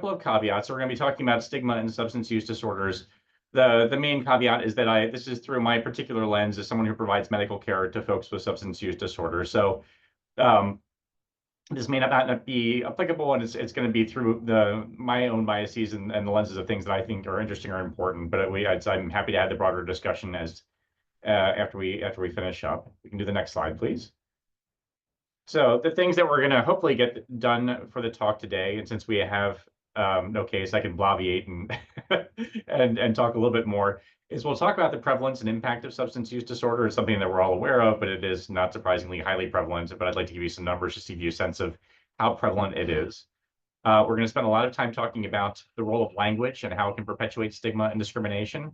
couple of caveats. So we're going to be talking about stigma and substance use disorders. The main caveat is that this is through my particular lens as someone who provides medical care to folks with substance use disorders. So um, this may not be applicable, and it's going to be through my own biases and the lenses of things that I think are interesting or important. But I'm happy to have the broader discussion as after we finish up. We can do the next slide, please. So the things that we're going to hopefully get done for the talk today, and since we have no case, I can bloviate and talk a little bit more, is we'll talk about the prevalence and impact of substance use disorder. It's something that we're all aware of, but it is not surprisingly highly prevalent. But I'd like to give you some numbers just to give you a sense of how prevalent it is. We're going to spend a lot of time talking about the role of language and how it can perpetuate stigma and discrimination.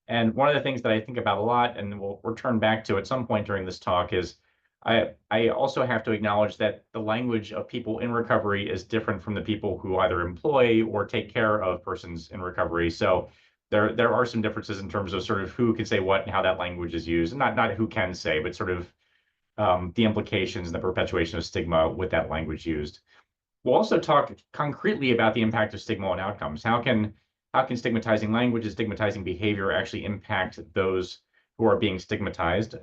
And one of the things that I think about a lot, and we'll return back to at some point during this talk, is I also have to acknowledge that the language of people in recovery is different from the people who either employ or take care of persons in recovery. So there are some differences in terms of sort of who can say what and how that language is used, and not who can say, but sort of the implications and the perpetuation of stigma with that language used. We'll also talk concretely about the impact of stigma on outcomes. How can stigmatizing language and stigmatizing behavior actually impact those who are being stigmatized?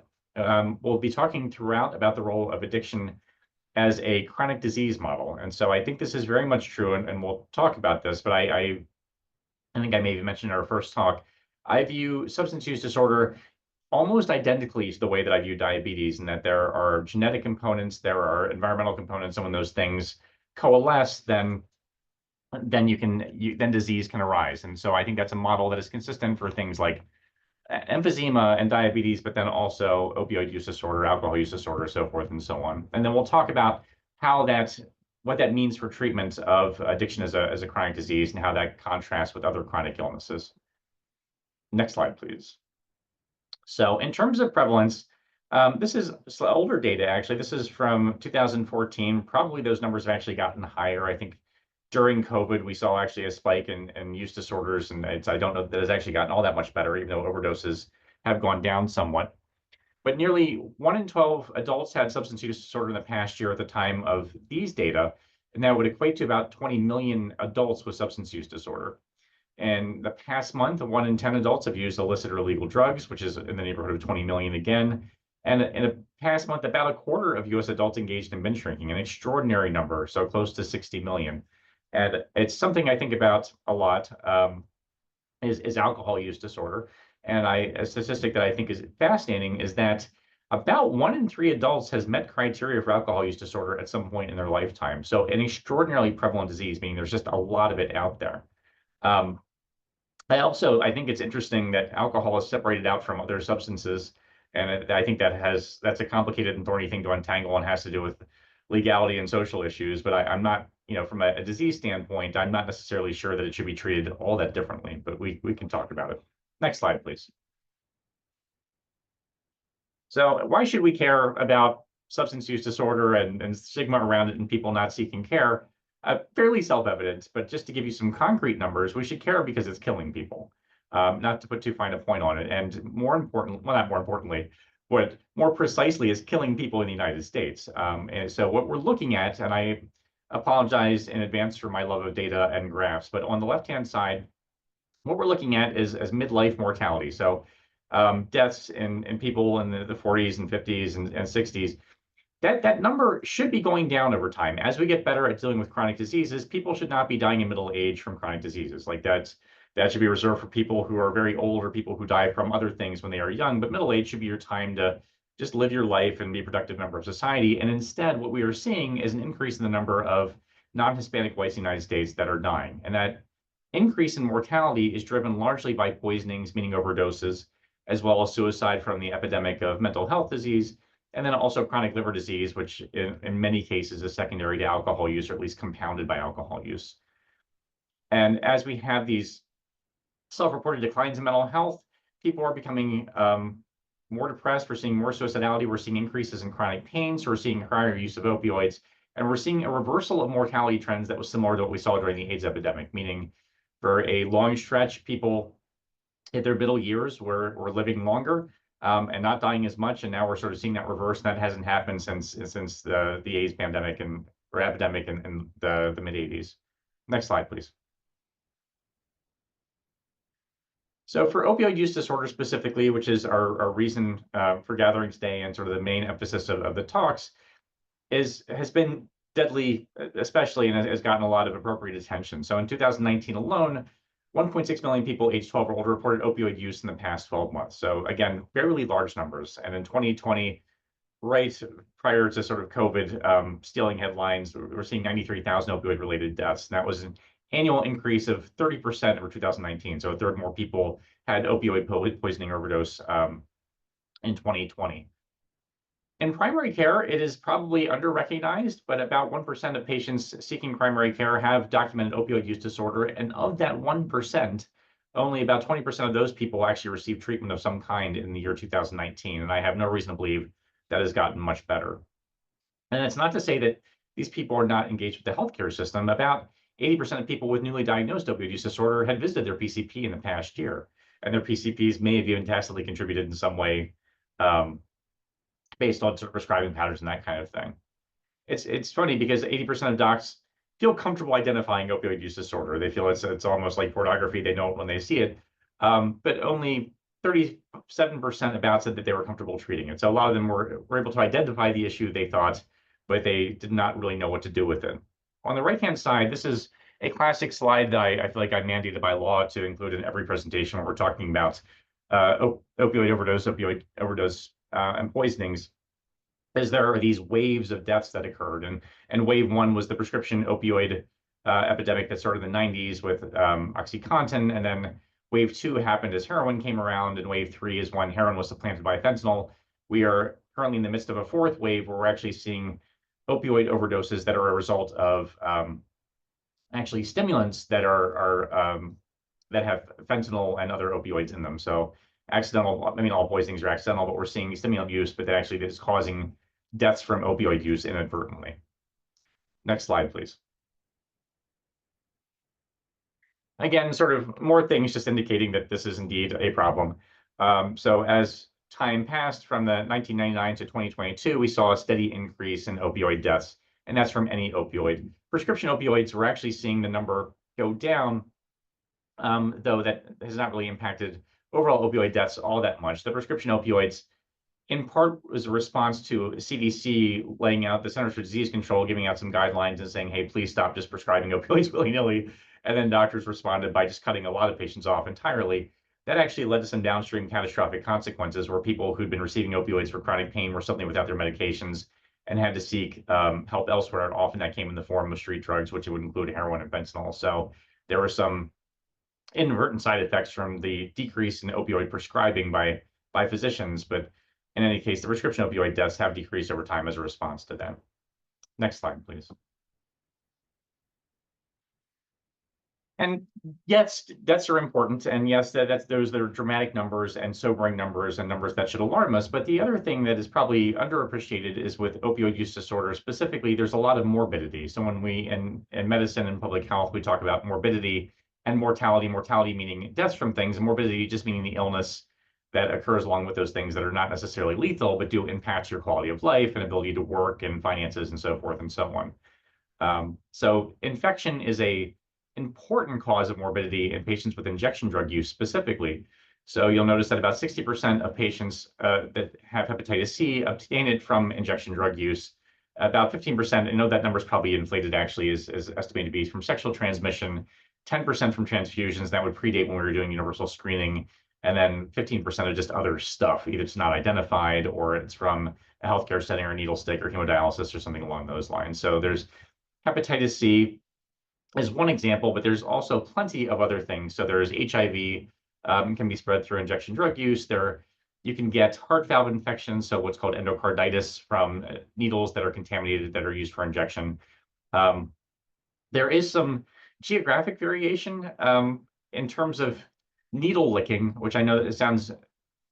We'll be talking throughout about the role of addiction as a chronic disease model. And so I think this is very much true, and we'll talk about this, but I think I maybe mentioned in our first talk, I view substance use disorder almost identically to the way that I view diabetes, in that there are genetic components, there are environmental components, and when those things coalesce, then disease can arise. And so I think that's a model that is consistent for things like emphysema and diabetes, but then also opioid use disorder, alcohol use disorder, so forth and so on. And then we'll talk about what that means for treatment of addiction as a chronic disease and how that contrasts with other chronic illnesses. Next slide, please. So in terms of prevalence, this is older data, actually. This is from 2014. Probably those numbers have actually gotten higher. I think during COVID, we saw actually a spike in use disorders, and I don't know that it's actually gotten all that much better, even though overdoses have gone down somewhat. But nearly 1 in 12 adults had substance use disorder in the past year at the time of these data, and that would equate to about 20 million adults with substance use disorder. And the past month, 1 in 10 adults have used illicit or illegal drugs, which is in the neighborhood of 20 million again. And in the past month, about a quarter of US adults engaged in binge drinking, an extraordinary number, so close to 60 million. And it's something I think about a lot, is alcohol use disorder. And a statistic that I think is fascinating is that about 1 in 3 adults has met criteria for alcohol use disorder at some point in their lifetime. So an extraordinarily prevalent disease, meaning there's just a lot of it out there. I think it's interesting that alcohol is separated out from other substances. And I think that's a complicated and thorny thing to untangle, and has to do with legality and social issues. But I'm not, from a disease standpoint, I'm not necessarily sure that it should be treated all that differently, but we can talk about it. Next slide, please. So why should we care about substance use disorder and stigma around it and people not seeking care? Fairly self-evident, but just to give you some concrete numbers, we should care because it's killing people. Not to put too fine a point on it. And more important, well, not more importantly, but more precisely, is killing people in the United States. And so what we're looking at, and I apologize in advance for my love of data and graphs, but on the left-hand side, what we're looking at is midlife mortality. So deaths in people in the 40s and 50s and 60s. That number should be going down over time. As we get better at dealing with chronic diseases, people should not be dying in middle age from chronic diseases. Like that should be reserved for people who are very old or people who die from other things when they are young. But middle age should be your time to just live your life and be a productive member of society. And instead, what we are seeing is an increase in the number of non-Hispanic whites in the United States that are dying. And that increase in mortality is driven largely by poisonings, meaning overdoses, as well as suicide from the epidemic of mental health disease, and then also chronic liver disease, which in many cases is secondary to alcohol use, or at least compounded by alcohol use. And as we have these self-reported declines in mental health, people are becoming more depressed. We're seeing more suicidality. We're seeing increases in chronic pain. So we're seeing higher use of opioids. And we're seeing a reversal of mortality trends that was similar to what we saw during the AIDS epidemic, meaning for a long stretch, people in their middle years were living longer and not dying as much. And now we're sort of seeing that reverse. And that hasn't happened since the AIDS pandemic or epidemic in the mid-'80s. Next slide, please. So for opioid use disorder specifically, which is our reason for gathering today and sort of the main emphasis of the talks, has been deadly, especially, and has gotten a lot of appropriate attention. So in 2019 alone, 1.6 million people aged 12 or older reported opioid use in the past 12 months. So again, fairly large numbers. And in 2020, right prior to sort of COVID stealing headlines, we're seeing 93,000 opioid-related deaths. And that was an annual increase of 30% over 2019. So a third more people had opioid poisoning overdose in 2020. In primary care, it is probably under-recognized, but about 1% of patients seeking primary care have documented opioid use disorder. And of that 1%, only about 20% of those people actually received treatment of some kind in the year 2019. And I have no reason to believe that has gotten much better. And it's not to say that these people are not engaged with the healthcare system. About 80% of people with newly diagnosed opioid use disorder had visited their PCP in the past year, and their PCPs may have even tacitly contributed in some way based on sort of prescribing patterns and that kind of thing. It's funny because 80% of docs feel comfortable identifying opioid use disorder. They feel it's almost like pornography. They know it when they see it, but only 37% about said that they were comfortable treating it. So a lot of them were able to identify the issue they thought, but they did not really know what to do with it. On the right-hand side, this is a classic slide that I feel like I'm mandated by law to include in every presentation when we're talking about opioid overdose, and poisonings, is there are these waves of deaths that occurred. And wave one was the prescription opioid epidemic that started in the 90s with OxyContin, and then wave two happened as heroin came around, and wave three is when heroin was supplanted by fentanyl. We are currently in the midst of a fourth wave where we're actually seeing opioid overdoses that are a result of actually stimulants that that have fentanyl and other opioids in them. So accidental, I mean, all poisonings are accidental, but we're seeing stimulant use, but that actually is causing deaths from opioid use inadvertently. Next slide, please. Again, sort of more things just indicating that this is indeed a problem. So as time passed from the 1999 to 2022, we saw a steady increase in opioid deaths, and that's from any opioid. Prescription opioids, we're actually seeing the number go down, though that has not really impacted overall opioid deaths all that much. The prescription opioids, in part, was a response to CDC laying out, the Centers for Disease Control giving out some guidelines and saying, hey, please stop just prescribing opioids willy-nilly. And then doctors responded by just cutting a lot of patients off entirely. That actually led to some downstream catastrophic consequences where people who'd been receiving opioids for chronic pain were suddenly without their medications and had to seek help elsewhere. And often that came in the form of street drugs, which would include heroin and fentanyl. So there were some inadvertent side effects from the decrease in opioid prescribing by physicians, but in any case, the prescription opioid deaths have decreased over time as a response to them. Next slide, please. And yes, deaths are important, and yes, those are dramatic numbers and sobering numbers and numbers that should alarm us. But the other thing that is probably underappreciated is with opioid use disorder specifically, there's a lot of morbidity. So when we in medicine and public health, we talk about morbidity and mortality meaning deaths from things, and morbidity just meaning the illness that occurs along with those things that are not necessarily lethal, but do impact your quality of life and ability to work and finances and so forth and so on. So infection is a important cause of morbidity in patients with injection drug use specifically. So you'll notice that about 60% of patients that have hepatitis C obtain it from injection drug use. About 15%, I know that number is probably inflated actually, is estimated to be from sexual transmission, 10% from transfusions. That would predate when we were doing universal screening. And then 15% of just other stuff, either it's not identified or it's from a healthcare setting or a needle stick or hemodialysis or something along those lines. So there's hepatitis C is one example, but there's also plenty of other things. So there's HIV, can be spread through injection drug use. You can get heart valve infections, so what's called endocarditis from needles that are contaminated that are used for injection. There is some geographic variation in terms of needle licking, which I know it sounds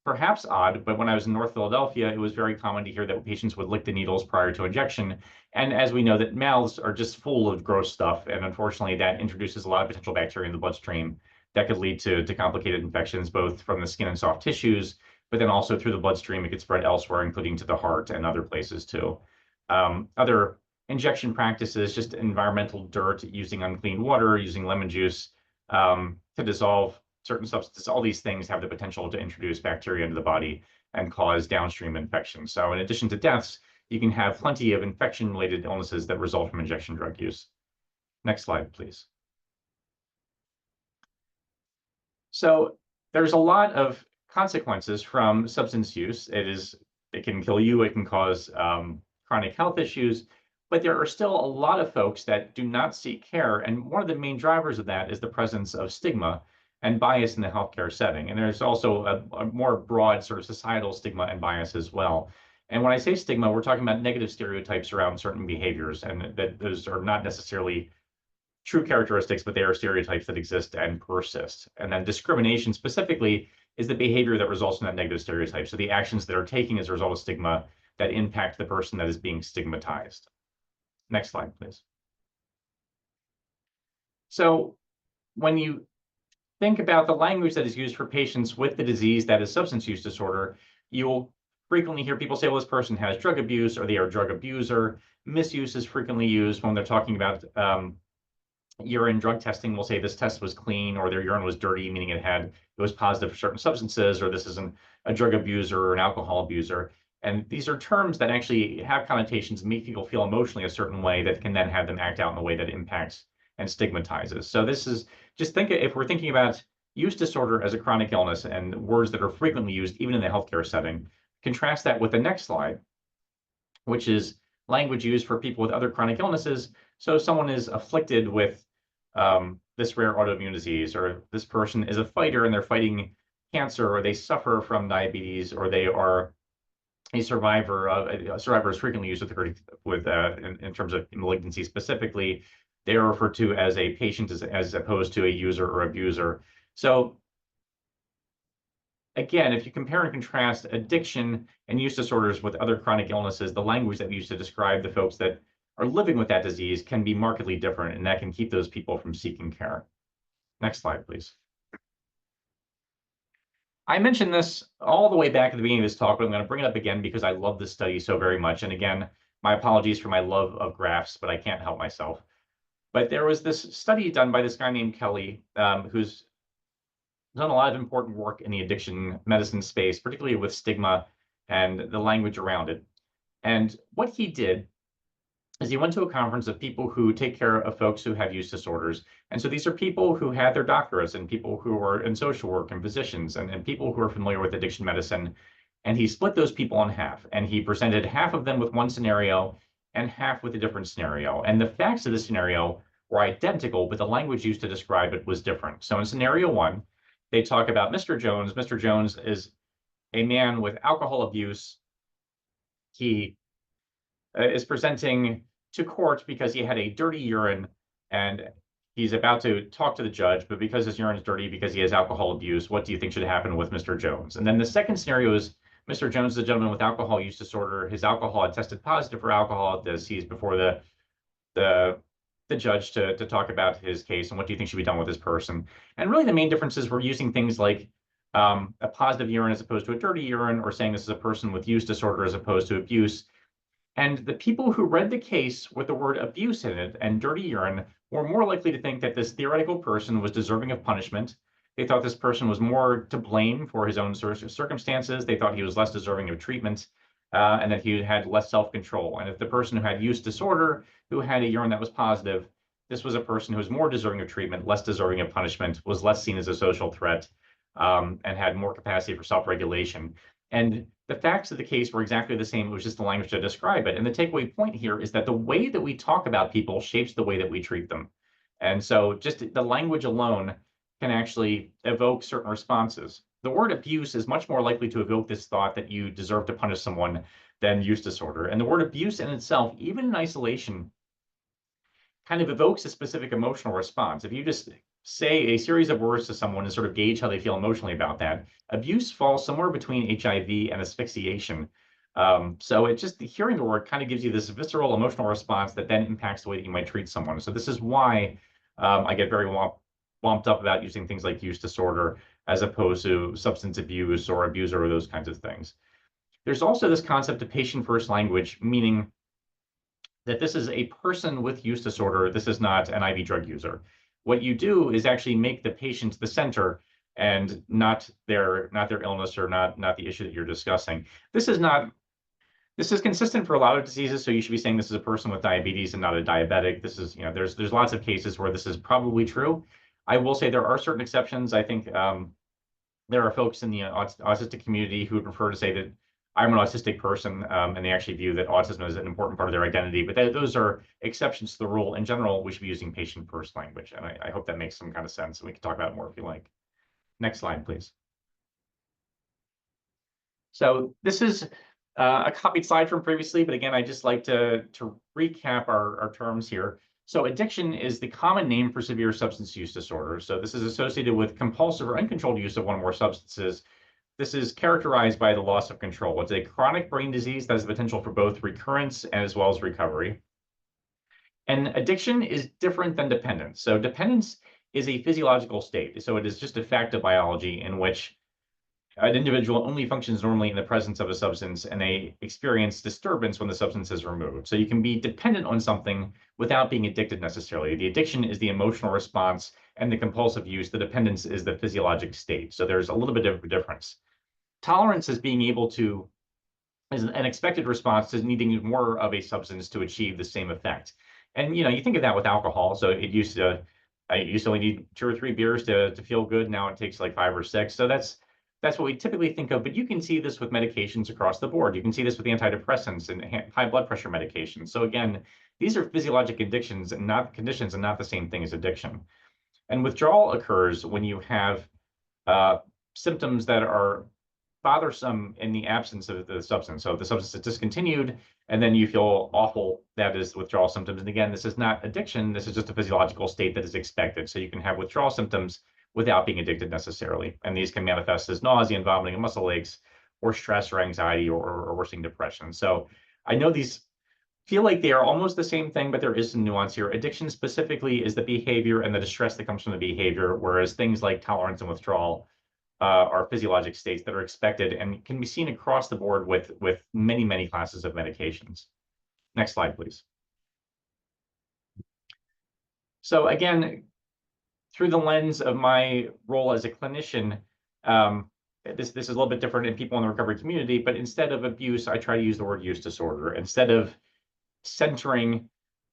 perhaps odd, but when I was in North Philadelphia, it was very common to hear that patients would lick the needles prior to injection. And as we know, that mouths are just full of gross stuff, and unfortunately, that introduces a lot of potential bacteria in the bloodstream that could lead to complicated infections, both from the skin and soft tissues, but then also through the bloodstream, it could spread elsewhere, including to the heart and other places too. Other injection practices, just environmental dirt, using unclean water, using lemon juice to dissolve certain substances, all these things have the potential to introduce bacteria into the body and cause downstream infection. So in addition to deaths, you can have plenty of infection-related illnesses that result from injection drug use. Next slide, please. So there's a lot of consequences from substance use. It can kill you, it can cause chronic health issues, but there are still a lot of folks that do not seek care. And one of the main drivers of that is the presence of stigma and bias in the healthcare setting. And there's also a more broad sort of societal stigma and bias as well. And when I say stigma, we're talking about negative stereotypes around certain behaviors, and that those are not necessarily true characteristics, but they are stereotypes that exist and persist. And then discrimination specifically is the behavior that results in that negative stereotype. So the actions that are taken as a result of stigma that impact the person that is being stigmatized. Next slide, please. So when you think about the language that is used for patients with the disease that is substance use disorder, you'll frequently hear people say, well, this person has drug abuse or they are a drug abuser. Misuse is frequently used when they're talking about urine drug testing. Will say this test was clean or their urine was dirty, meaning it was positive for certain substances, or this isn't a drug abuser or an alcohol abuser. And these are terms that actually have connotations, make people feel emotionally a certain way that can then have them act out in a way that impacts and stigmatizes. So this is just if we're thinking about use disorder as a chronic illness and words that are frequently used even in the healthcare setting, contrast that with the next slide, which is language used for people with other chronic illnesses. So if someone is afflicted with this rare autoimmune disease, or this person is a fighter and they're fighting cancer, or they suffer from diabetes, or they are a survivor. A survivor is frequently used in terms of malignancy specifically. They are referred to as a patient as opposed to a user or abuser. So again, if you compare and contrast addiction and use disorders with other chronic illnesses, the language that we use to describe the folks that are living with that disease can be markedly different, and that can keep those people from seeking care. Next slide, please. I mentioned this all the way back at the beginning of this talk, but I'm going to bring it up again because I love this study so very much. And again, my apologies for my love of graphs, but I can't help myself. But there was this study done by this guy named Kelly, who's done a lot of important work in the addiction medicine space, particularly with stigma and the language around it. And what he did is he went to a conference of people who take care of folks who have use disorders. And so these are people who had their doctorates and people who are in social work and physicians and people who are familiar with addiction medicine. And he split those people in half, and he presented half of them with one scenario and half with a different scenario. And the facts of the scenario were identical, but the language used to describe it was different. So in scenario one, they talk about Mr. Jones. Mr. Jones is a man with alcohol abuse. He is presenting to court because he had a dirty urine, and he's about to talk to the judge, but because his urine is dirty, because he has alcohol abuse, what do you think should happen with Mr. Jones? And then the second scenario is Mr. Jones is a gentleman with alcohol use disorder. His alcohol had tested positive for alcohol. He's before the judge to talk about his case, and what do you think should be done with this person? And really the main differences were using things like a positive urine as opposed to a dirty urine, or saying this is a person with use disorder as opposed to abuse. And the people who read the case with the word abuse in it and dirty urine were more likely to think that this theoretical person was deserving of punishment. They thought this person was more to blame for his own circumstances. They thought he was less deserving of treatment, and that he had less self-control. And if the person who had use disorder, who had a urine that was positive, this was a person who was more deserving of treatment, less deserving of punishment, was less seen as a social threat, and had more capacity for self-regulation. And the facts of the case were exactly the same. It was just the language to describe it. And the takeaway point here is that the way that we talk about people shapes the way that we treat them. And so just the language alone can actually evoke certain responses. The word abuse is much more likely to evoke this thought that you deserve to punish someone than use disorder. And the word abuse in itself, even in isolation, kind of evokes a specific emotional response. If you just say a series of words to someone and sort of gauge how they feel emotionally about that, abuse falls somewhere between HIV and asphyxiation. So it just, hearing the word kind of gives you this visceral emotional response that then impacts the way that you might treat someone. So this is why I get very womped up about using things like use disorder as opposed to substance abuse or abuser or those kinds of things. There's also this concept of patient-first language, meaning that this is a person with use disorder. This is not an IV drug user. What you do is actually make the patient the center and not their illness or not the issue that you're discussing. This is consistent for a lot of diseases, so you should be saying this is a person with diabetes and not a diabetic. This is, there's lots of cases where this is probably true. I will say there are certain exceptions. I think there are folks in the autistic community who would prefer to say that I'm an autistic person, and they actually view that autism is an important part of their identity. But those are exceptions to the rule. In general, we should be using patient-first language, and I hope that makes some kind of sense. And we can talk about it more if you like. Next slide, please. So this is a copied slide from previously, but again, I just like to recap our terms here. So addiction is the common name for severe substance use disorder. So this is associated with compulsive or uncontrolled use of one or more substances. This is characterized by the loss of control. It's a chronic brain disease that has the potential for both recurrence as well as recovery. And addiction is different than dependence. So dependence is a physiological state. So it is just a fact of biology in which an individual only functions normally in the presence of a substance, and they experience disturbance when the substance is removed. So you can be dependent on something without being addicted necessarily. The addiction is the emotional response, and the compulsive use, the dependence, is the physiologic state. So there's a little bit of a difference. Tolerance is being able to, is an expected response to needing more of a substance to achieve the same effect. And you think of that with alcohol. So I used to only need 2 or 3 beers to feel good. Now it takes like 5 or 6. So that's what we typically think of, but you can see this with medications across the board. You can see this with antidepressants and high blood pressure medications. So again, these are physiologic addictions and not conditions, and not the same thing as addiction. And withdrawal occurs when you have symptoms that are bothersome in the absence of the substance. So if the substance is discontinued and then you feel awful, that is withdrawal symptoms. And again, this is not addiction. This is just a physiological state that is expected. So you can have withdrawal symptoms without being addicted necessarily. And these can manifest as nausea and vomiting and muscle aches, or stress or anxiety, or worsening depression. So I know these feel like they are almost the same thing, but there is some nuance here. Addiction specifically is the behavior and the distress that comes from the behavior, whereas things like tolerance and withdrawal are physiologic states that are expected and can be seen across the board with many, many classes of medications. Next slide, please. So again, through the lens of my role as a clinician, this is a little bit different in people in the recovery community, but instead of abuse, I try to use the word use disorder. Instead of centering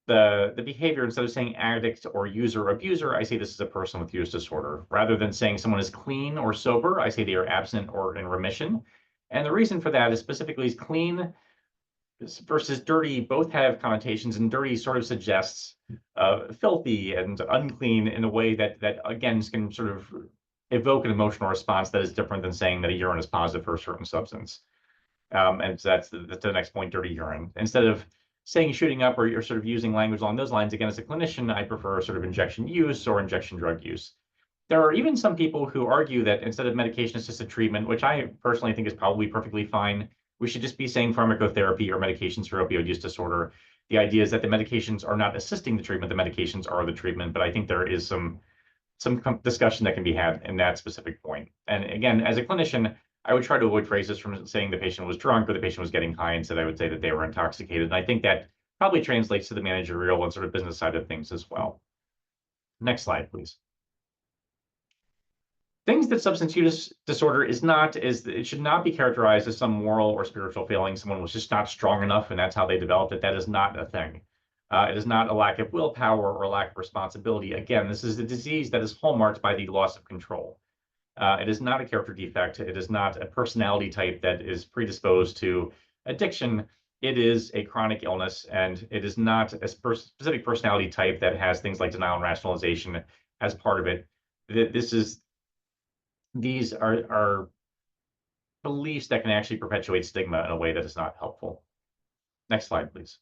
the behavior, instead of saying addict or user or abuser, I say this is a person with use disorder. Rather than saying someone is clean or sober, I say they are absent or in remission. And the reason for that is specifically is clean versus dirty both have connotations, and dirty sort of suggests filthy and unclean in a way that again can sort of evoke an emotional response that is different than saying that a urine is positive for a certain substance. And so that's the next point, dirty urine. Instead of saying shooting up, or you're sort of using language along those lines, again, as a clinician, I prefer sort of injection use or injection drug use. There are even some people who argue that instead of medication-assisted treatment, which I personally think is probably perfectly fine, we should just be saying pharmacotherapy or medications for opioid use disorder. The idea is that the medications are not assisting the treatment, the medications are the treatment, but I think there is some discussion that can be had in that specific point. And again, as a clinician, I would try to avoid phrases from saying the patient was drunk or the patient was getting high. Instead, I would say that they were intoxicated. And I think that probably translates to the managerial and sort of business side of things as well. Next slide, please. Things that substance use disorder is not, is it should not be characterized as some moral or spiritual failing. Someone was just not strong enough and that's how they developed it. That is not a thing. It is not a lack of willpower or a lack of responsibility. Again, this is a disease that is hallmarked by the loss of control. It is not a character defect. It is not a personality type that is predisposed to addiction. It is a chronic illness, and it is not a specific personality type that has things like denial and rationalization as part of it. These are beliefs that can actually perpetuate stigma in a way that is not helpful. Next slide, please.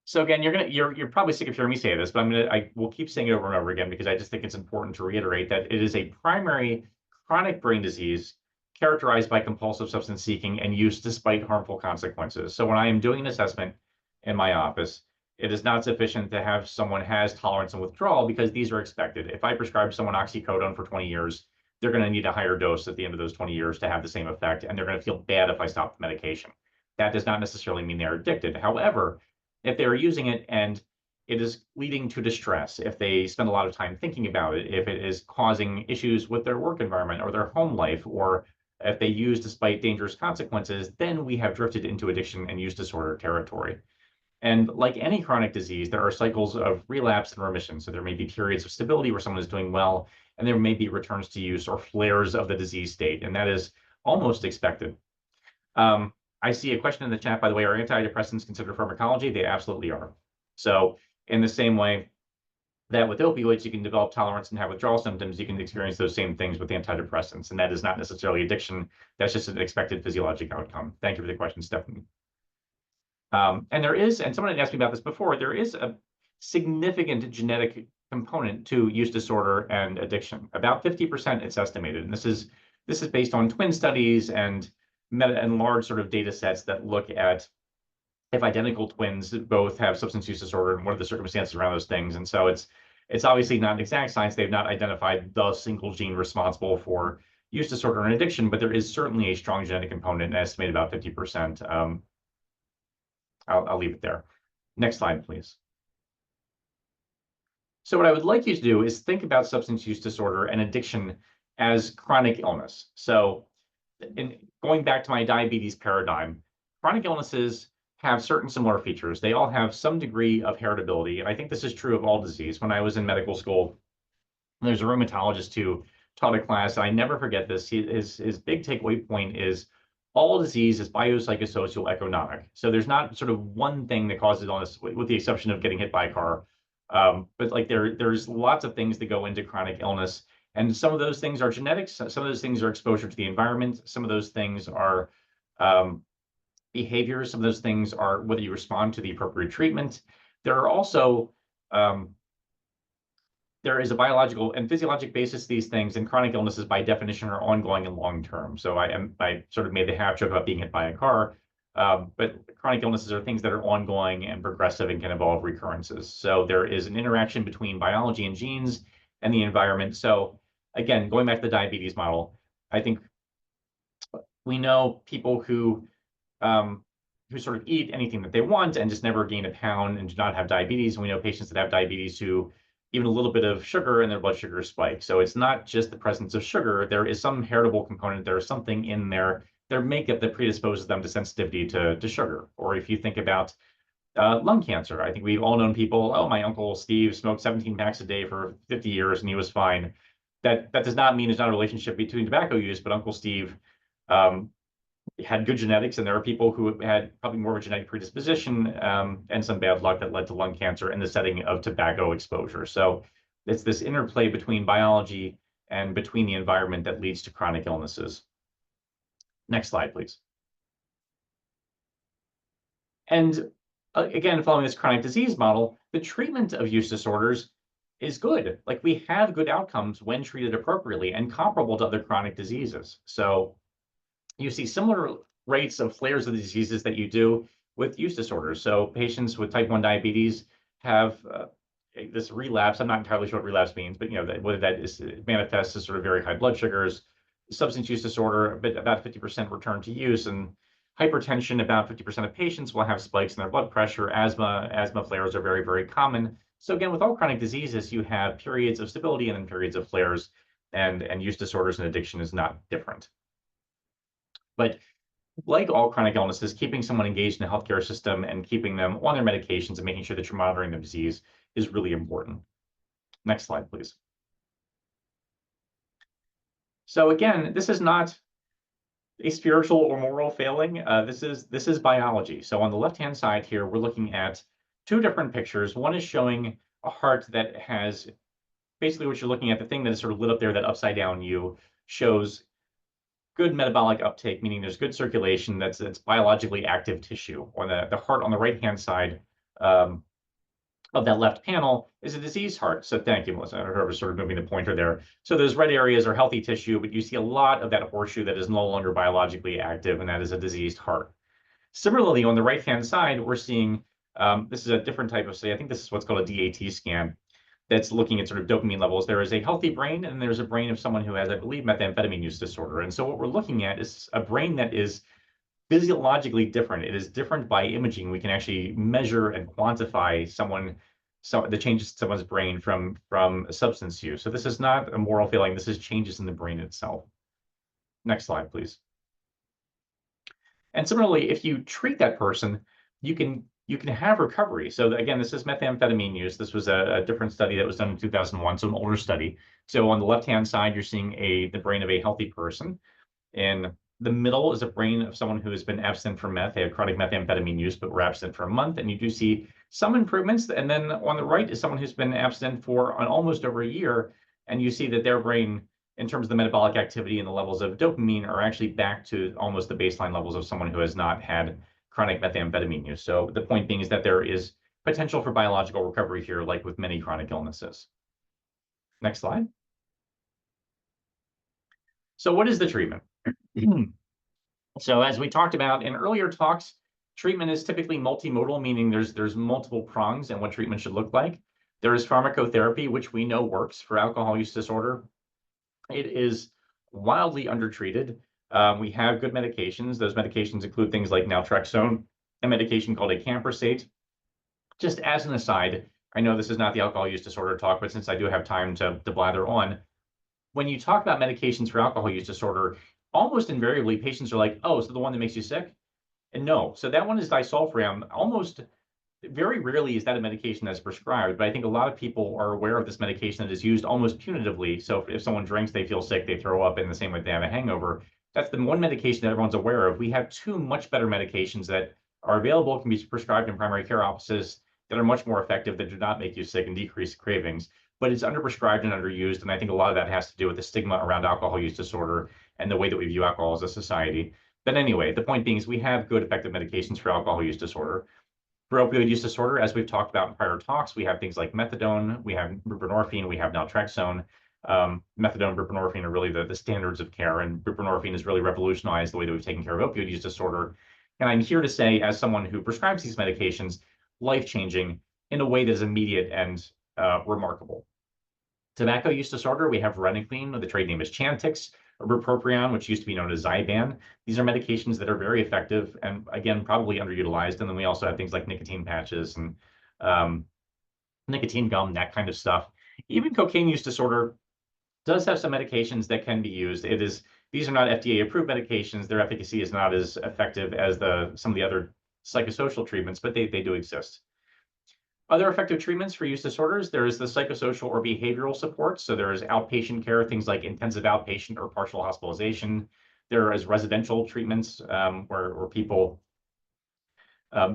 So again, you're probably sick of hearing me say this, but I will keep saying it over and over again because I just think it's important to reiterate that it is a primary chronic brain disease characterized by compulsive substance seeking and use despite harmful consequences. So when I am doing an assessment in my office, it is not sufficient to have someone has tolerance and withdrawal because these are expected. If I prescribe someone oxycodone for 20 years, they're going to need a higher dose at the end of those 20 years to have the same effect, and they're going to feel bad if I stop the medication. That does not necessarily mean they're addicted. However, if they're using it and it is leading to distress, if they spend a lot of time thinking about it, if it is causing issues with their work environment or their home life, or if they use despite dangerous consequences, then we have drifted into addiction and use disorder territory. And like any chronic disease, there are cycles of relapse and remission. So there may be periods of stability where someone is doing well, and there may be returns to use or flares of the disease state, and that is almost expected. I see a question in the chat, by the way, are antidepressants considered pharmacology? They absolutely are. So in the same way that with opioids, you can develop tolerance and have withdrawal symptoms, you can experience those same things with antidepressants. And that is not necessarily addiction. That's just an expected physiologic outcome. Thank you for the question, Stephanie. And there is, and someone had asked me about this before, there is a significant genetic component to use disorder and addiction. About 50% it's estimated. And this is based on twin studies and large sort of data sets that look at if identical twins both have substance use disorder and what are the circumstances around those things. And so it's obviously not an exact science. They've not identified the single gene responsible for use disorder and addiction, but there is certainly a strong genetic component, estimated about 50%. I'll leave it there. Next slide, please. So what I would like you to do is think about substance use disorder and addiction as chronic illness. So going back to my diabetes paradigm, chronic illnesses have certain similar features. They all have some degree of heritability, and I think this is true of all disease. When I was in medical school, there's a rheumatologist who taught a class, and I never forget this. His big takeaway point is all disease is biopsychosocial economic. So there's not sort of one thing that causes illness, with the exception of getting hit by a car. But like there's lots of things that go into chronic illness. And some of those things are genetics. Some of those things are exposure to the environment. Some of those things are behaviors. Some of those things are whether you respond to the appropriate treatment. There are also there is a biological and physiologic basis to these things, and chronic illnesses by definition are ongoing and long-term. So I sort of made the half joke about being hit by a car, but chronic illnesses are things that are ongoing and progressive and can involve recurrences. So there is an interaction between biology and genes and the environment. So again, going back to the diabetes model, I think we know people who sort of eat anything that they want and just never gain a pound and do not have diabetes. And we know patients that have diabetes who even a little bit of sugar in their blood sugar spike. So it's not just the presence of sugar. There is some heritable component. There is something in their makeup that predisposes them to sensitivity to sugar. Or if you think about lung cancer, I think we've all known people, oh, my Uncle Steve smoked 17 packs a day for 50 years and he was fine. That does not mean there's not a relationship between tobacco use, but Uncle Steve had good genetics, and there are people who had probably more of a genetic predisposition and some bad luck that led to lung cancer in the setting of tobacco exposure. So it's this interplay between biology and between the environment that leads to chronic illnesses. Next slide, please. And again, following this chronic disease model, the treatment of use disorders is good. Like, we have good outcomes when treated appropriately and comparable to other chronic diseases. So you see similar rates of flares of the diseases that you do with use disorders. So patients with type 1 diabetes have this relapse. I'm not entirely sure what relapse means, but whether that is, it manifests as sort of very high blood sugars, substance use disorder, about 50% return to use, and hypertension. About 50% of patients will have spikes in their blood pressure. Asthma flares are very, very common. So again, with all chronic diseases, you have periods of stability and then periods of flares, and use disorders and addiction is not different. But like all chronic illnesses, keeping someone engaged in the healthcare system and keeping them on their medications and making sure that you're monitoring the disease is really important. Next slide, please. So again, this is not a spiritual or moral failing. This is biology. So on the left-hand side here, we're looking at two different pictures. One is showing a heart that has basically what you're looking at, the thing that is sort of lit up there, that upside down U, shows good metabolic uptake, meaning there's good circulation, that's biologically active tissue. On the heart on the right-hand side of that left panel is a diseased heart. So thank you, Melissa. I was sort of moving the pointer there. So those red areas are healthy tissue, but you see a lot of that horseshoe that is no longer biologically active, and that is a diseased heart. Similarly, on the right-hand side, we're seeing, this is a different type of study. I think this is what's called a DAT scan, that's looking at sort of dopamine levels. There is a healthy brain, and there's a brain of someone who has, I believe, methamphetamine use disorder. And so what we're looking at is a brain that is physiologically different. It is different by imaging. We can actually measure and quantify someone the changes in someone's brain from substance use. So this is not a moral failing. This is changes in the brain itself. Next slide, please. And similarly, if you treat that person, you can have recovery. So again, this is methamphetamine use. This was a different study that was done in 2001, so an older study. So on the left-hand side, you're seeing the brain of a healthy person. In the middle is a brain of someone who has been abstinent from meth. They had chronic methamphetamine use, but were abstinent for a month. And you do see some improvements. And then on the right is someone who's been abstinent for almost over a year. And you see that their brain, in terms of the metabolic activity and the levels of dopamine, are actually back to almost the baseline levels of someone who has not had chronic methamphetamine use. So the point being is that there is potential for biological recovery here, like with many chronic illnesses. Next slide. So what is the treatment? So as we talked about in earlier talks, treatment is typically multimodal, meaning there's multiple prongs and what treatment should look like. There is pharmacotherapy, which we know works for alcohol use disorder. It is wildly undertreated. We have good medications. Those medications include things like naltrexone, a medication called acamprosate. Just as an aside, I know this is not the alcohol use disorder talk, but since I do have time to blather on, when you talk about medications for alcohol use disorder, almost invariably patients are like, oh, so the one that makes you sick? And no, so that one is disulfiram. Almost very rarely is that a medication that's prescribed, but I think a lot of people are aware of this medication that is used almost punitively. So if someone drinks, they feel sick, they throw up in the same way they have a hangover. That's the one medication that everyone's aware of. We have two much better medications that are available, can be prescribed in primary care offices, that are much more effective, that do not make you sick and decrease cravings. But it's underprescribed and underused, and I think a lot of that has to do with the stigma around alcohol use disorder and the way that we view alcohol as a society. But anyway, the point being is we have good effective medications for alcohol use disorder. For opioid use disorder, as we've talked about in prior talks, we have things like methadone, we have buprenorphine, we have naltrexone. Methadone and buprenorphine are really the standards of care, and buprenorphine has really revolutionized the way that we've taken care of opioid use disorder. And I'm here to say, as someone who prescribes these medications, life-changing in a way that is immediate and remarkable. Tobacco use disorder, we have varenicline, the trade name is Chantix, bupropion, which used to be known as Zyban. These are medications that are very effective and, again, probably underutilized. And then we also have things like nicotine patches and nicotine gum, that kind of stuff. Even cocaine use disorder does have some medications that can be used. These are not FDA-approved medications. Their efficacy is not as effective as some of the other psychosocial treatments, but they do exist. Other effective treatments for use disorders, there is the psychosocial or behavioral support. So there is outpatient care, things like intensive outpatient or partial hospitalization. There is residential treatments where people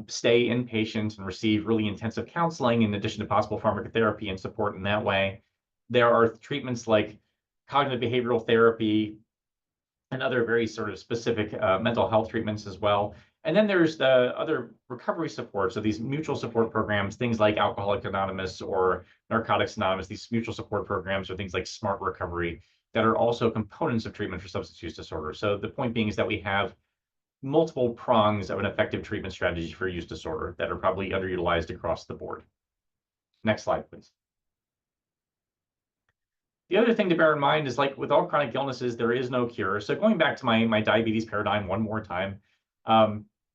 stay inpatient and receive really intensive counseling in addition to possible pharmacotherapy and support in that way. There are treatments like cognitive behavioral therapy and other very sort of specific mental health treatments as well. And then there's the other recovery support. So these mutual support programs, things like Alcoholics Anonymous or Narcotics Anonymous, these mutual support programs, or things like Smart Recovery, that are also components of treatment for substance use disorder. So the point being is that we have multiple prongs of an effective treatment strategy for use disorder that are probably underutilized across the board. Next slide, please. The other thing to bear in mind is, like with all chronic illnesses, there is no cure. So going back to my diabetes paradigm one more time,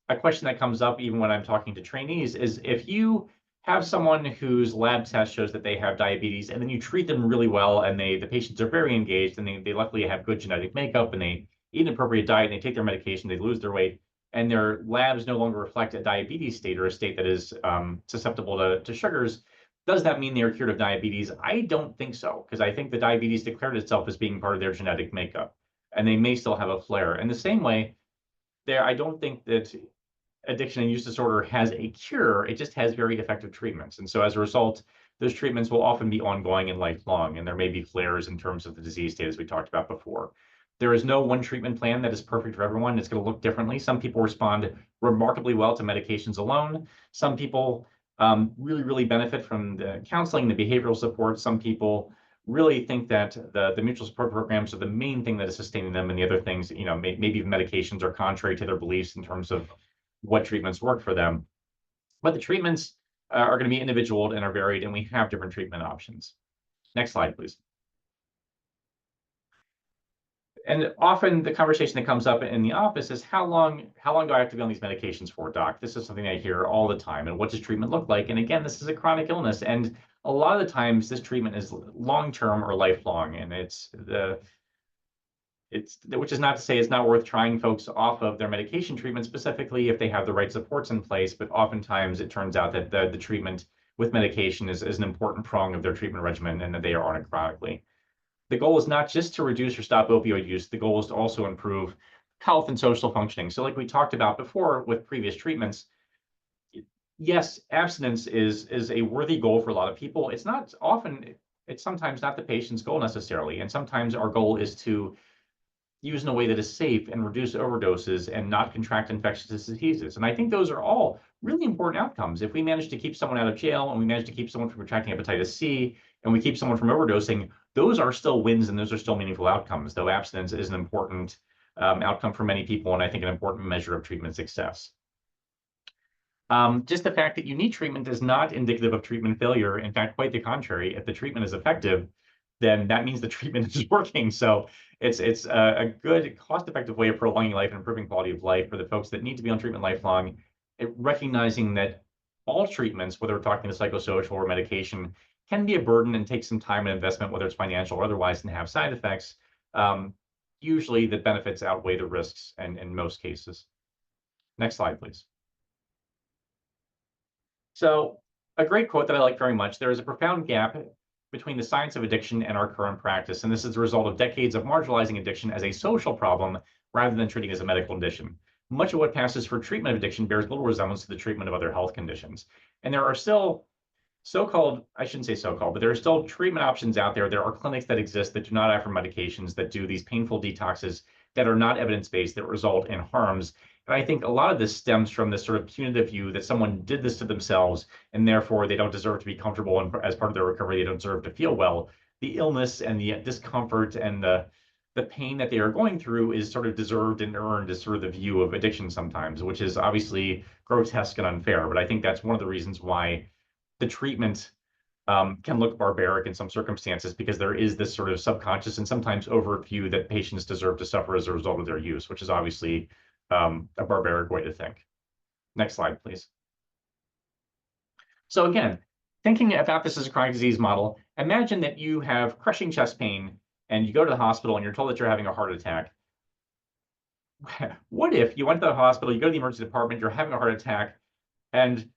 a question that comes up even when I'm talking to trainees is, if you have someone whose lab test shows that they have diabetes, and then you treat them really well, and the patients are very engaged, and they luckily have good genetic makeup, and they eat an appropriate diet, and they take their medication, they lose their weight, and their labs no longer reflect a diabetes state or a state that is susceptible to sugars, does that mean they are cured of diabetes? I don't think so, because I think the diabetes declared itself as being part of their genetic makeup, and they may still have a flare. In the same way, I don't think that addiction and use disorder has a cure. It just has very effective treatments. And so as a result, those treatments will often be ongoing and lifelong, and there may be flares in terms of the disease state, as we talked about before. There is no one treatment plan that is perfect for everyone. It's going to look differently. Some people respond remarkably well to medications alone. Some people really, really benefit from the counseling, the behavioral support. Some people really think that the mutual support programs are the main thing that is sustaining them, and the other things, maybe medications are contrary to their beliefs in terms of what treatments work for them. But the treatments are going to be individual and are varied, and we have different treatment options. Next slide, please. And often the conversation that comes up in the office is how long do I have to be on these medications for, doc? This is something I hear all the time. And what does treatment look like? And again, this is a chronic illness. And a lot of the times this treatment is long-term or lifelong. And which is not to say it's not worth trying folks off of their medication treatment, specifically if they have the right supports in place. But oftentimes it turns out that the treatment with medication is an important prong of their treatment regimen and that they are on it chronically. The goal is not just to reduce or stop opioid use. The goal is to also improve health and social functioning. So like we talked about before with previous treatments, yes, abstinence is a worthy goal for a lot of people. It's sometimes not the patient's goal necessarily. And sometimes our goal is to use in a way that is safe and reduce overdoses and not contract infectious diseases. And I think those are all really important outcomes. If we manage to keep someone out of jail and we manage to keep someone from contracting hepatitis C and we keep someone from overdosing, those are still wins and those are still meaningful outcomes, though abstinence is an important outcome for many people and I think an important measure of treatment success. Just the fact that you need treatment is not indicative of treatment failure. In fact, quite the contrary. If the treatment is effective, then that means the treatment is working. So it's a good cost-effective way of prolonging life and improving quality of life for the folks that need to be on treatment lifelong, recognizing that all treatments, whether we're talking the psychosocial or medication, can be a burden and take some time and investment, whether it's financial or otherwise, and have side effects. Usually the benefits outweigh the risks in most cases. Next slide, please. So a great quote that I like very much: there is a profound gap between the science of addiction and our current practice. And this is the result of decades of marginalizing addiction as a social problem rather than treating it as a medical condition. Much of what passes for treatment of addiction bears little resemblance to the treatment of other health conditions. And there are still I shouldn't say so-called, but there are still treatment options out there. There are clinics that exist that do not offer medications, that do these painful detoxes that are not evidence-based, that result in harms. And I think a lot of this stems from this sort of punitive view that someone did this to themselves and therefore they don't deserve to be comfortable, and as part of their recovery, they don't deserve to feel well. The illness and the discomfort and the pain that they are going through is sort of deserved and earned as sort of the view of addiction sometimes, which is obviously grotesque and unfair. But I think that's one of the reasons why the treatment can look barbaric in some circumstances, because there is this sort of subconscious and sometimes overt view that patients deserve to suffer as a result of their use, which is obviously a barbaric way to think. Next slide, please. So again, thinking about this as a chronic disease model, imagine that you have crushing chest pain and you go to the hospital and you're told that you're having a heart attack. What if you went to the hospital, you go to the emergency department, you're having a heart attack, and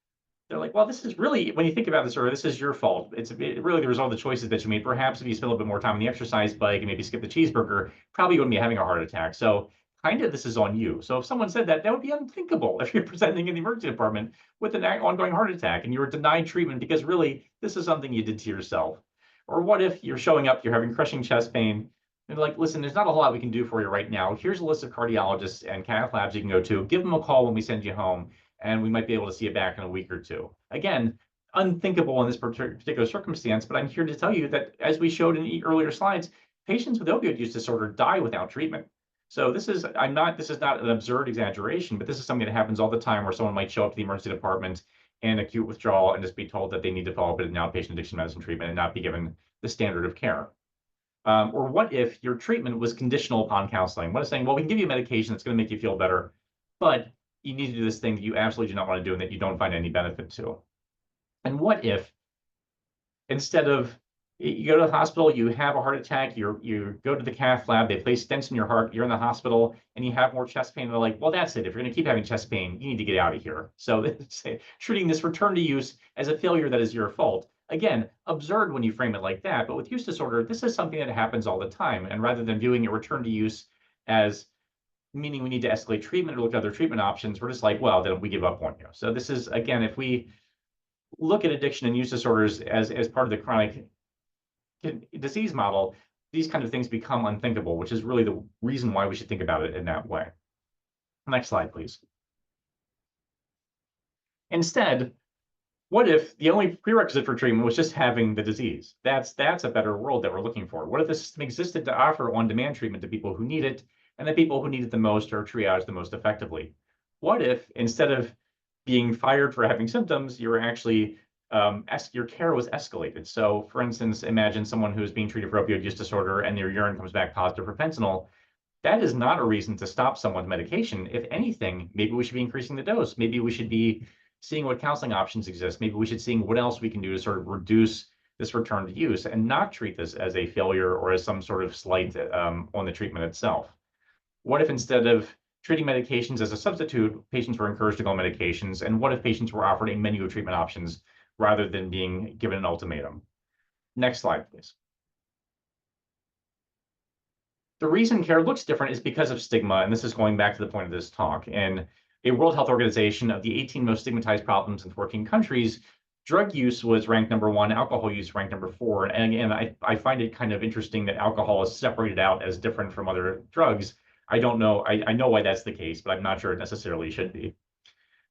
they're like, well, this is really, when you think about this, this is your fault. It's really the result of the choices that you made. Perhaps if you spend a little bit more time on the exercise bike and maybe skip the cheeseburger, probably you wouldn't be having a heart attack. So kind of this is on you. So if someone said that, that would be unthinkable if you're presenting in the emergency department with an ongoing heart attack and you were denied treatment because really this is something you did to yourself. Or what if you're showing up, you're having crushing chest pain, and like, listen, there's not a whole lot we can do for you right now. Here's a list of cardiologists and cath labs you can go to. Give them a call when we send you home, and we might be able to see you back in a week or two. Again, unthinkable in this particular circumstance, but I'm here to tell you that, as we showed in earlier slides, patients with opioid use disorder die without treatment. So this is not an absurd exaggeration, but this is something that happens all the time, where someone might show up to the emergency department in acute withdrawal and just be told that they need to follow up with an outpatient addiction medicine treatment and not be given the standard of care. Or what if your treatment was conditional upon counseling? What if saying, well, we can give you a medication that's going to make you feel better, but you need to do this thing that you absolutely do not want to do and that you don't find any benefit to? And what if instead of you go to the hospital, you have a heart attack, you go to the cath lab, they place stents in your heart, you're in the hospital, and you have more chest pain, they're like, well, that's it. If you're going to keep having chest pain, you need to get out of here. So treating this return to use as a failure that is your fault. Again, absurd when you frame it like that, but with use disorder, this is something that happens all the time. And rather than viewing a return to use as meaning we need to escalate treatment or look at other treatment options, we're just like, well, then we give up on you. So this is, again, if we look at addiction and use disorders as part of the chronic disease model, these kind of things become unthinkable, which is really the reason why we should think about it in that way. Next slide, please. Instead, what if the only prerequisite for treatment was just having the disease? That's a better world that we're looking for. What if the system existed to offer on-demand treatment to people who need it, and the people who need it the most are triaged the most effectively? What if instead of being fired for having symptoms, you were actually your care was escalated? So, for instance, imagine someone who is being treated for opioid use disorder and their urine comes back positive for fentanyl. That is not a reason to stop someone's medication. If anything, maybe we should be increasing the dose. Maybe we should be seeing what counseling options exist. Maybe we should see what else we can do to sort of reduce this return to use and not treat this as a failure or as some sort of slight on the treatment itself. What if instead of treating medications as a substitute, patients were encouraged to go on medications? And what if patients were offered a menu of treatment options rather than being given an ultimatum? Next slide, please. The reason care looks different is because of stigma, and this is going back to the point of this talk. In a World Health Organization, of the 18 most stigmatized problems in 14 countries, drug use was ranked #1, alcohol use ranked #4. And again, I find it kind of interesting that alcohol is separated out as different from other drugs. I don't know, I know why that's the case, but I'm not sure it necessarily should be.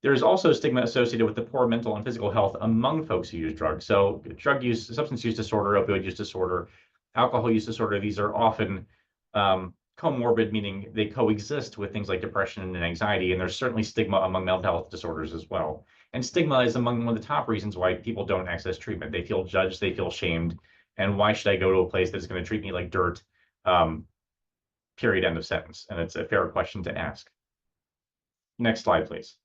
There's also stigma associated with the poor mental and physical health among folks who use drugs. So drug use, substance use disorder, opioid use disorder, alcohol use disorder, these are often comorbid, meaning they coexist with things like depression and anxiety, and there's certainly stigma among mental health disorders as well. And stigma is among one of the top reasons why people don't access treatment. They feel judged, they feel shamed, and why should I go to a place that's going to treat me like dirt? Period, end of sentence. And it's a fair question to ask. Next slide, please.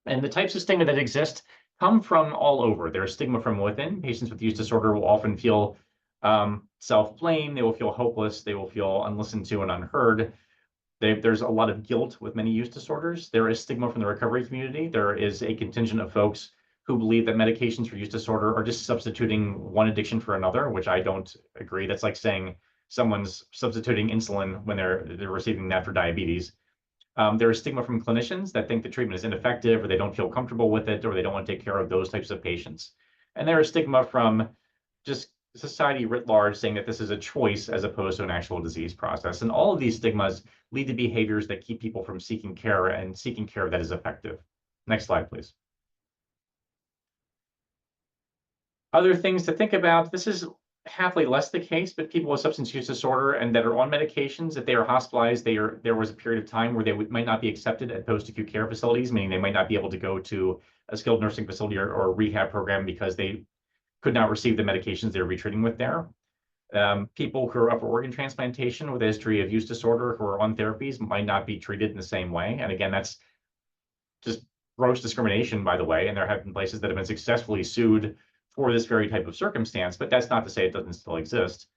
And the types of stigma that exist come from all over. There's stigma from within. Patients with use disorder will often feel self-blame. They will feel hopeless. They will feel unlistened to and unheard. There's a lot of guilt with many use disorders. There is stigma from the recovery community. There is a contingent of folks who believe that medications for use disorder are just substituting one addiction for another, which I don't agree. That's like saying someone's substituting insulin when they're receiving that for diabetes. There is stigma from clinicians that think the treatment is ineffective, or they don't feel comfortable with it, or they don't want to take care of those types of patients. And there is stigma from just society writ large saying that this is a choice as opposed to an actual disease process. And all of these stigmas lead to behaviors that keep people from seeking care and seeking care that is effective. Next slide, please. Other things to think about. This is happily less the case, but people with substance use disorder and that are on medications, if they are hospitalized, there was a period of time where they might not be accepted at post-acute care facilities, meaning they might not be able to go to a skilled nursing facility or a rehab program because they could not receive the medications they were retreating with there. People who are up for organ transplantation with a history of use disorder who are on therapies might not be treated in the same way. And again, that's just gross discrimination, by the way, and there have been places that have been successfully sued for this very type of circumstance, but that's not to say it doesn't still exist.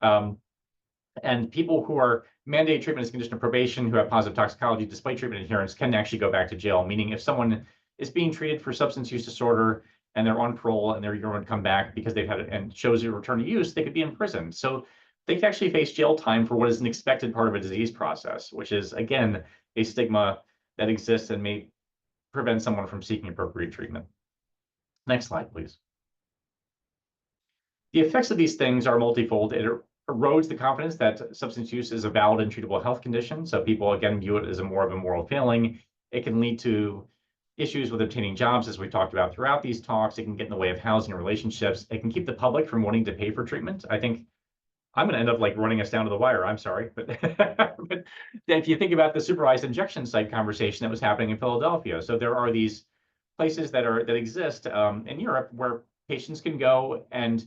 And people who are mandated treatment as a condition of probation, who have positive toxicology despite treatment adherence, can actually go back to jail, meaning if someone is being treated for substance use disorder and they're on parole and they're going to come back because they've had it and shows a return to use, they could be in prison. So they could actually face jail time for what is an expected part of a disease process, which is, again, a stigma that exists and may prevent someone from seeking appropriate treatment. Next slide, please. The effects of these things are multifold. It erodes the confidence that substance use is a valid and treatable health condition. So people, again, view it as more of a moral failing. It can lead to issues with obtaining jobs, as we talked about throughout these talks. It can get in the way of housing and relationships. It can keep the public from wanting to pay for treatment. I think I'm going to end up like running us down to the wire. I'm sorry. But, but if you think about the supervised injection site conversation that was happening in Philadelphia. So there are these places that exist in Europe where patients can go and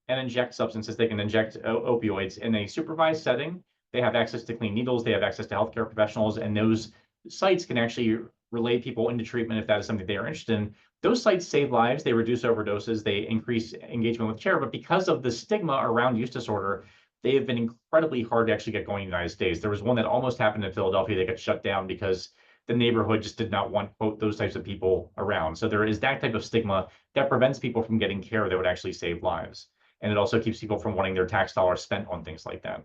inject substances. They can inject opioids in a supervised setting. They have access to clean needles. They have access to healthcare professionals, and those sites can actually relay people into treatment if that is something they are interested in. Those sites save lives. They reduce overdoses. They increase engagement with care. But because of the stigma around use disorder, they have been incredibly hard to actually get going in the United States. There was one that almost happened in Philadelphia that got shut down because the neighborhood just did not want, quote, those types of people around. So there is that type of stigma that prevents people from getting care that would actually save lives. And it also keeps people from wanting their tax dollars spent on things like that.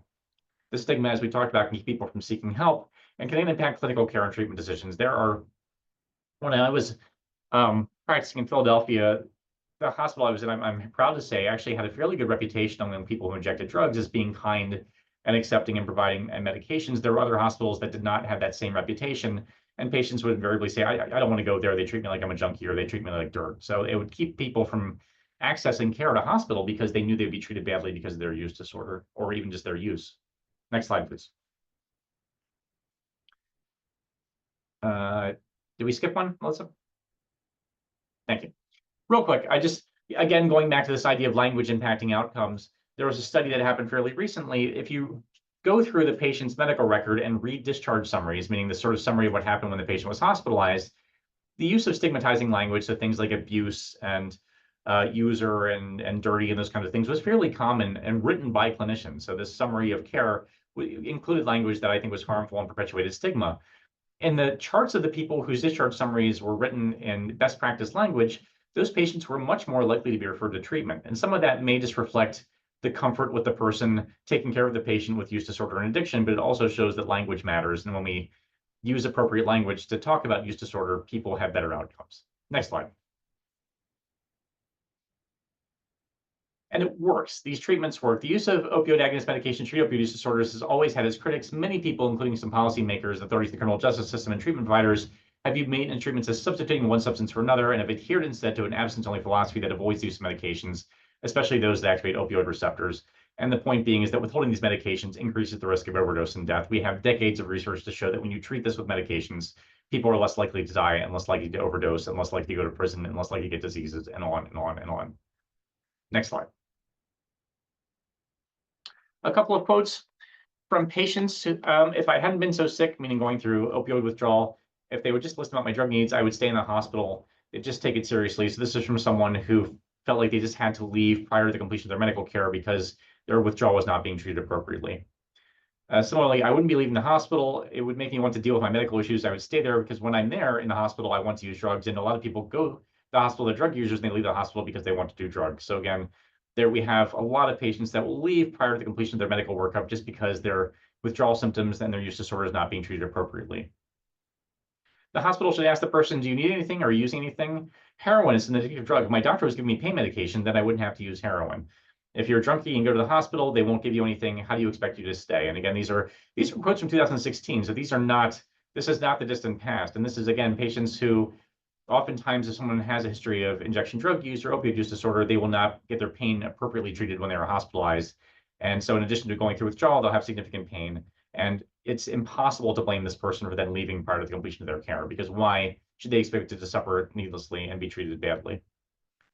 The stigma, as we talked about, can keep people from seeking help and can impact clinical care and treatment decisions. When I was practicing in Philadelphia, the hospital I was in, I'm proud to say, actually had a fairly good reputation among people who injected drugs as being kind and accepting and providing medications. There were other hospitals that did not have that same reputation, and patients would invariably say, I don't want to go there. They treat me like I'm a junkie, or they treat me like dirt. So it would keep people from accessing care at a hospital because they knew they'd be treated badly because of their use disorder or even just their use. Next slide, please. Did we skip one, Melissa? Thank you. Real quick, again, going back to this idea of language impacting outcomes, there was a study that happened fairly recently. If you go through the patient's medical record and read discharge summaries, meaning the sort of summary of what happened when the patient was hospitalized, the use of stigmatizing language, so things like abuse and user and dirty and those kinds of things, was fairly common and written by clinicians. So this summary of care included language that I think was harmful and perpetuated stigma. In the charts of the people whose discharge summaries were written in best practice language, those patients were much more likely to be referred to treatment. And some of that may just reflect the comfort with the person taking care of the patient with use disorder and addiction, but it also shows that language matters. And when we use appropriate language to talk about use disorder, people have better outcomes. Next slide. And it works. These treatments work. The use of opioid agonist medication to treat opioid use disorders has always had its critics. Many people, including some policymakers, authorities, the criminal justice system, and treatment providers, have viewed maintenance treatments as substituting one substance for another and have adhered instead to an abstinence-only philosophy that avoids the use of medications, especially those that activate opioid receptors. And the point being is that withholding these medications increases the risk of overdose and death. We have decades of research to show that when you treat this with medications, people are less likely to die and less likely to overdose and less likely to go to prison and less likely to get diseases and on and on and on. Next slide. A couple of quotes from patients who, if I hadn't been so sick, meaning going through opioid withdrawal, if they would just list about my drug needs, I would stay in the hospital. They'd just take it seriously. So this is from someone who felt like they just had to leave prior to the completion of their medical care because their withdrawal was not being treated appropriately. Similarly, I wouldn't be leaving the hospital. It would make me want to deal with my medical issues. I would stay there because when I'm there in the hospital, I want to use drugs. And a lot of people go to the hospital, they're drug users, and they leave the hospital because they want to do drugs. So again, there we have a lot of patients that will leave prior to the completion of their medical workup just because their withdrawal symptoms and their use disorder is not being treated appropriately. The hospital should ask the person, do you need anything? Are you using anything? Heroin is an addictive drug. If my doctor was giving me pain medication, then I wouldn't have to use heroin. If you're a junkie and go to the hospital, they won't give you anything. How do you expect you to stay? And again, these are quotes from 2016. So this is not the distant past. And this is, again, patients who oftentimes, if someone has a history of injection drug use or opioid use disorder, they will not get their pain appropriately treated when they are hospitalized. And so in addition to going through withdrawal, they'll have significant pain. And it's impossible to blame this person for then leaving prior to the completion of their care, because why should they expect it to suffer needlessly and be treated badly?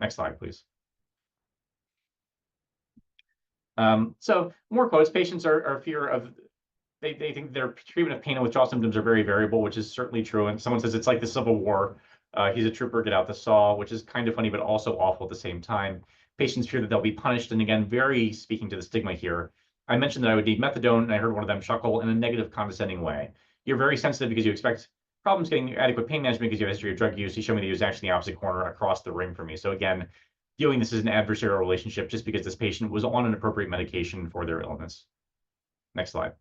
Next slide, please. So more quotes. Patients are fear of, they think their treatment of pain and withdrawal symptoms are very variable, which is certainly true. And someone says it's like the Civil War. He's a trooper, get out the saw, which is kind of funny, but also awful at the same time. Patients fear that they'll be punished. And again, very speaking to the stigma here, I mentioned that I would need methadone, and I heard one of them chuckle in a negative, condescending way. You're very sensitive because you expect problems getting adequate pain management because you have a history of drug use. He showed me that he was actually in the opposite corner across the ring from me. So again, viewing this as an adversarial relationship just because this patient was on an appropriate medication for their illness. Next slide.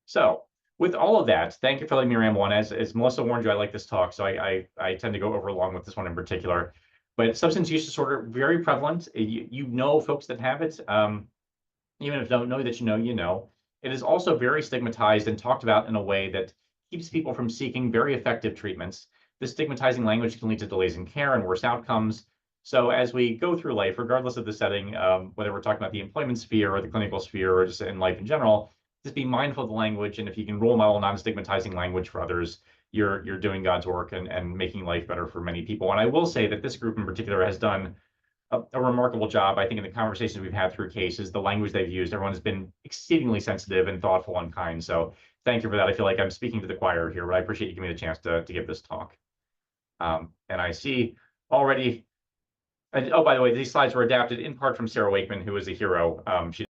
So with all of that, thank you for letting me ramble on. As Melissa warned you, I like this talk, so I tend to go over long with this one in particular. But substance use disorder, very prevalent. You know folks that have it. Even if you don't know that you know. It is also very stigmatized and talked about in a way that keeps people from seeking very effective treatments. This stigmatizing language can lead to delays in care and worse outcomes. So as we go through life, regardless of the setting, whether we're talking about the employment sphere or the clinical sphere or just in life in general, just be mindful of the language. And if you can role model non-stigmatizing language for others, you're doing God's work and making life better for many people. And I will say that this group in particular has done a remarkable job. I think in the conversations we've had through cases, the language they've used, everyone has been exceedingly sensitive and thoughtful and kind. So thank you for that. I feel like I'm speaking to the choir here, but I appreciate you giving me the chance to give this talk. And I see already, oh, by the way, these slides were adapted in part from Sarah Wakeman, who is a hero. She